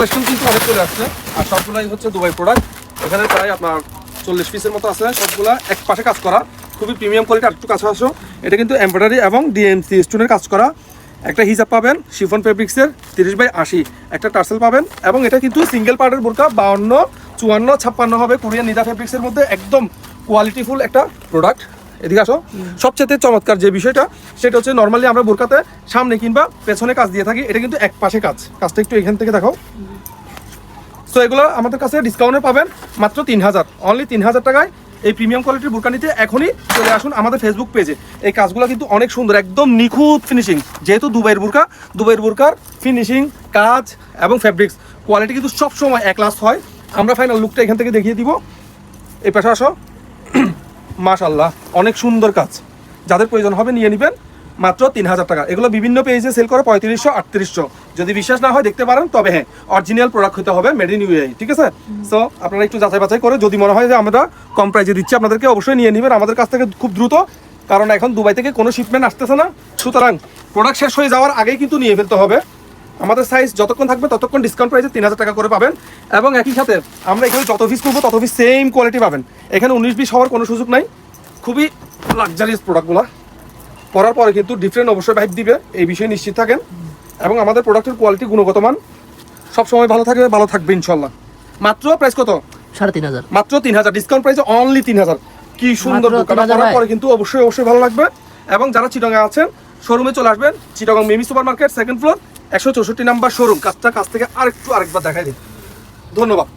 Collection কিন্তু অনেক চলে আসছে, আর সবগুলাই হচ্ছে দুবাই প্রোডাক্ট। এখানে প্রায় আপনার 40 পিসের মতো আছে, সবগুলা এক পাশে কাজ করা, খুবই প্রিমিয়াম কোয়ালিটি। আর একটু কাছে আসো, এটা কিন্তু এমব্রয়ডারি এবং ডিএমসি স্টোনের কাজ করা। একটা হিজাব পাবেন শিফন ফেব্রিক্সের 30/80, একটা টার্সেল পাবেন, এবং এটা কিন্তু সিঙ্গেল পার্টের বোরকা 52, 54, 56 হবে কোরিয়ান নিদা ফেব্রিক্সের মধ্যে, একদম কোয়ালিটিফুল একটা প্রোডাক্ট। এদিকে আসো, সবচেয়ে চমৎকার যে বিষয়টা সেটা হচ্ছে নর্মালি আমরা বোরকাতে সামনে কিংবা পেছনে কাজ দিয়ে থাকি, এটা কিন্তু এক পাশে কাজটা একটু এখান থেকে দেখাও। সো এগুলো আমাদের কাছে ডিসকাউন্টে পাবেন মাত্র 3000, অনলি 3000 টাকায়। এই প্রিমিয়াম কোয়ালিটির বোরকা নিতে এখনই চলে আসুন আমাদের ফেসবুক পেজে। এই কাজগুলো কিন্তু অনেক সুন্দর, একদম নিখুঁত ফিনিশিং। যেহেতু দুবাইয়ের বোরকার ফিনিশিং, কাজ এবং ফ্যাব্রিক্স কোয়ালিটি কিন্তু সবসময় এক ক্লাস হয়। আমরা ফাইনাল লুকটা এখান থেকে দেখিয়ে দিব। এই পাশে আসো, মাশাআল্লাহ অনেক সুন্দর কাজ। যাদের প্রয়োজন হবে নিয়ে নেবেন, মাত্র 3000 টাকা। এগুলো বিভিন্ন পেজে সেল করে 3500, 3800। যদি বিশ্বাস না হয় দেখতে পারেন, তবে হ্যাঁ অরিজিনাল প্রোডাক্ট হতে হবে, মেড ইন ইউএই, ঠিক আছে? সো আপনারা একটু যাচাই বাছাই করে যদি মনে হয় যে আমরা কম প্রাইসে দিচ্ছি আপনাদেরকে, অবশ্যই নিয়ে নেবেন আমাদের কাছ থেকে খুব দ্রুত, কারণ এখন দুবাই থেকে কোনো শিপমেন্ট আসতেছে না। সুতরাং প্রোডাক্ট শেষ হয়ে যাওয়ার আগেই কিন্তু নিয়ে ফেলতে হবে। আমাদের সাইজ যতক্ষণ থাকবে ততক্ষণ ডিসকাউন্ট প্রাইসে 3000 টাকা করে পাবেন। এবং একই সাথে আমরা এখানে যত পিস করবো তত পিস সেম কোয়ালিটি পাবেন। এখানে 19-20 হওয়ার কোনো সুযোগ নাই। খুবই লাক্সারিয়াস প্রোডাক্টগুলো পরার পরে কিন্তু ডিফারেন্ট অবশ্যই ভাইব দিবে, এই বিষয়ে নিশ্চিত থাকেন। এবং আমাদের প্রোডাক্টের কোয়ালিটি, গুণগত মান সবসময় ভালো থাকবে ইনশাল্লাহ। মাত্র প্রাইস কত? 3500, মাত্র 3000, ডিসকাউন্ট প্রাইসে অনলি 3000। কি সুন্দর দোকানটা পরার পরে কিন্তু অবশ্যই ভালো লাগবে। এবং যারা চিটাগাং আছেন শোরুমে চলে আসবেন, Chittagong Mimi super market, 2nd floor, 164 number showroom. কাছ থেকে আরেকবার দেখাই দিন। ধন্যবাদ।